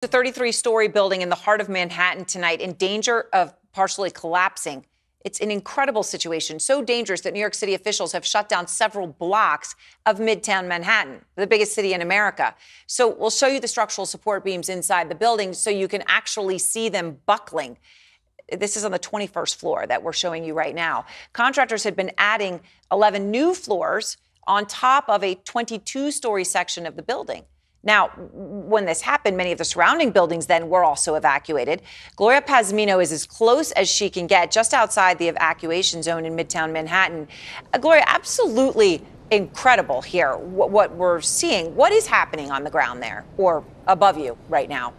A 33-story building in the heart of Manhattan tonight in danger of partially collapsing. It's an incredible situation, so dangerous that New York City officials have shut down several blocks of Midtown Manhattan, the biggest city in America. So we'll show you the structural support beams inside the building so you can actually see them buckling. This is on the 21st floor that we're showing you right now. Contractors had been adding 11 new floors on top of a 22-story section of the building. Now, when this happened, many of the surrounding buildings then were also evacuated. Gloria Pazmino is as close as she can get, just outside the evacuation zone in Midtown Manhattan. Gloria, absolutely incredible here, what we're seeing. What is happening on the ground there or above you right now?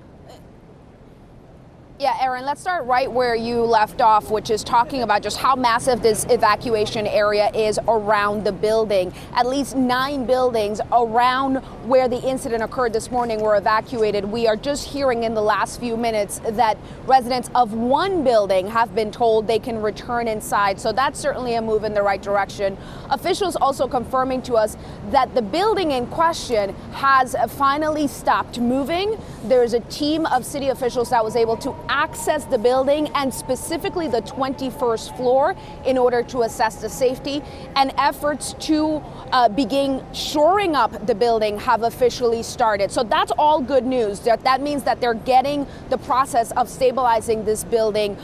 Yeah, Erin, let's start right where you left off, which is talking about just how massive this evacuation area is around the building. At least 9 buildings around where the incident occurred this morning were evacuated. We are just hearing in the last few minutes that residents of one building have been told they can return inside. So that's certainly a move in the right direction. Officials also confirming to us that the building in question has finally stopped moving. There's a team of city officials that was able to access the building and specifically the 21st floor in order to assess the safety, and efforts to begin shoring up the building have officially started. So that's all good news. That means that they're getting the process of stabilizing this building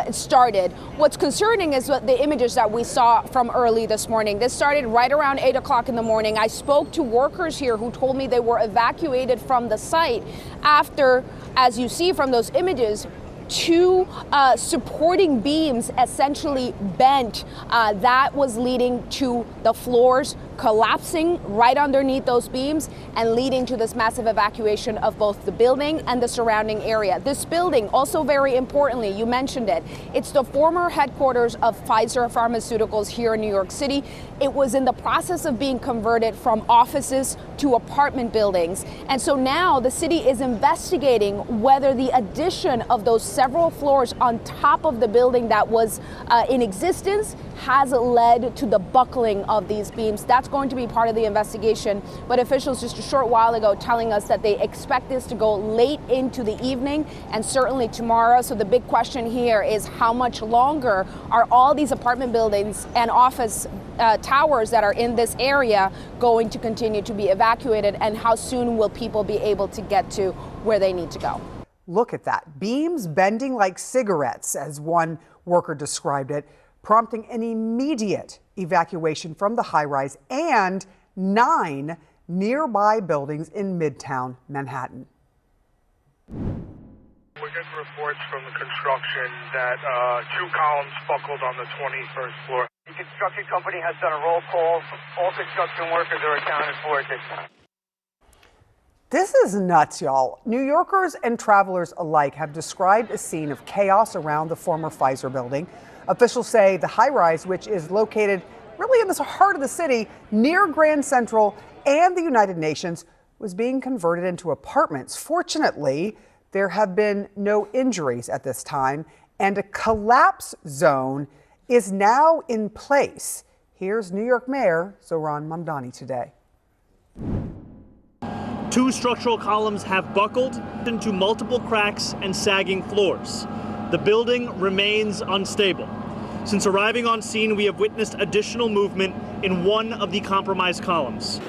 started. What's concerning is the images that we saw from early this morning. This started right around 8 o'clock in the morning. I spoke to workers here who told me they were evacuated from the site after, as you see from those images, 2 supporting beams essentially bent. That was leading to the floors collapsing right underneath those beams and leading to this massive evacuation of both the building and the surrounding area. This building, also very importantly, you mentioned it, it's the former headquarters of Pfizer Pharmaceuticals here in New York City. It was in the process of being converted from offices to apartment buildings. And so now the city is investigating whether the addition of those several floors on top of the building that was in existence has led to the buckling of these beams. That's going to be part of the investigation. But officials just a short while ago telling us that they expect this to go late into the evening and certainly tomorrow. So the big question here is how much longer are all these apartment buildings and office towers that are in this area going to continue to be evacuated, and how soon will people be able to get to where they need to go? Look at that. Beams bending like cigarettes, as one worker described it, prompting an immediate evacuation from the high-rise and 9 nearby buildings in Midtown Manhattan. We're getting reports from the construction that 2 columns buckled on the 21st floor. The construction company has done a roll call. All construction workers are accounted for at this time. This is nuts, y'all. New Yorkers and travelers alike have described a scene of chaos around the former Pfizer building. Officials say the high-rise, which is located really in the heart of the city, near Grand Central and the United Nations, was being converted into apartments. Fortunately, there have been no injuries at this time, and a collapse zone is now in place. Here's New York Mayor Zohran Mamdani today. 2 structural columns have buckled into multiple cracks and sagging floors. The building remains unstable. Since arriving on scene, we have witnessed additional movement in one of the compromised columns.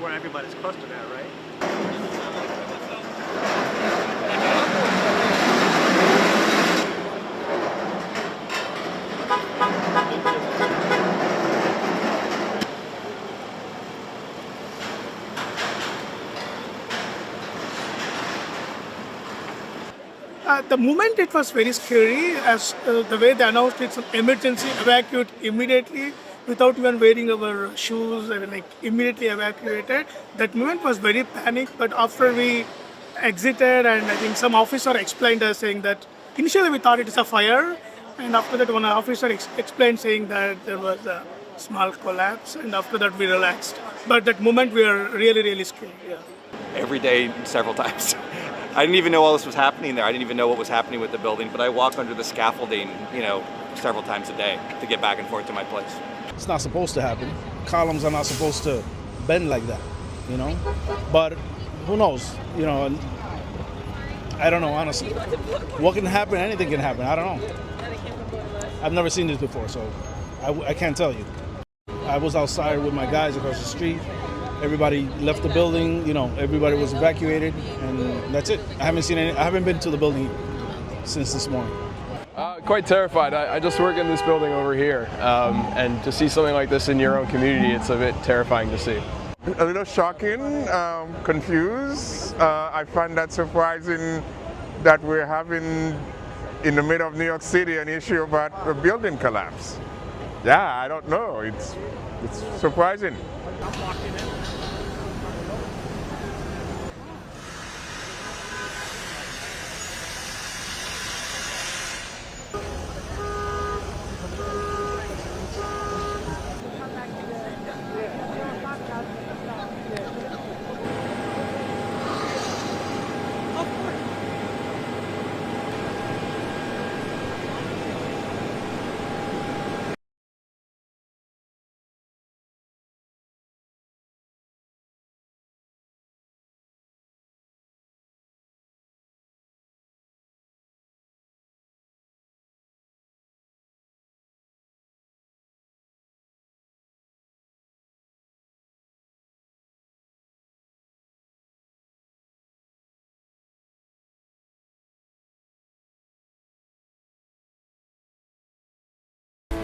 Where everybody's clustered at, right? The moment it was very scary, as the way they announced it's an emergency, evacuate immediately. without even wearing our shoes and like immediately evacuated. That moment was very panic, but after we exited and I think some officer explained us saying that initially we thought it is a fire, and after that one officer explained saying that there was a small collapse, and after that we relaxed. But that moment we were really scared. Yeah. Every day, several times. I didn't even know all this was happening there. I didn't even know what was happening with the building, but I walk under the scaffolding, several times a day to get back and forth to my place. It's not supposed to happen. Columns are not supposed to bend like that, But who knows, I don't know, honestly. What can happen? Anything can happen. I don't know. I've never seen this before, so I can't tell you. I was outside with my guys across the street. Everybody left the building, everybody was evacuated, and that's it. I haven't been to the building since this morning. Quite terrified. I just work in this building over here, and to see something like this in your own community, it's a bit terrifying to see. A little shocking, confused. I find that surprising that we're having, in the middle of New York City, an issue about a building collapse. Yeah, I don't know. It's surprising.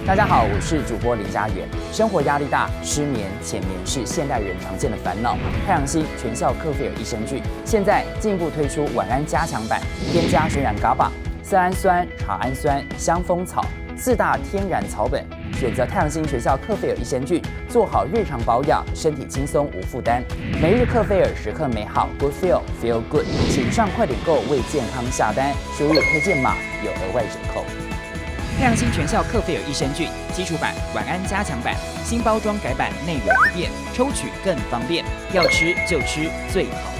大家好，我是主播林家远。生活压力大，失眠、浅眠是现代人常见的烦恼。太阳星全效克菲尔益生菌现在进一步推出晚安加强版，添加天然GABA、色氨酸、茶氨酸、香蜂草4大天然草本，选择太阳星全效克菲尔益生菌，做好日常保养，身体轻松无负担。每日克菲尔，时刻美好 ，Good Feel Good， 请上快点购为健康下单，输入推荐码有额外折扣。太阳星全效克菲尔益生菌基础版、晚安加强版新包装改版，内容不变，抽取更方便，要吃就吃最好。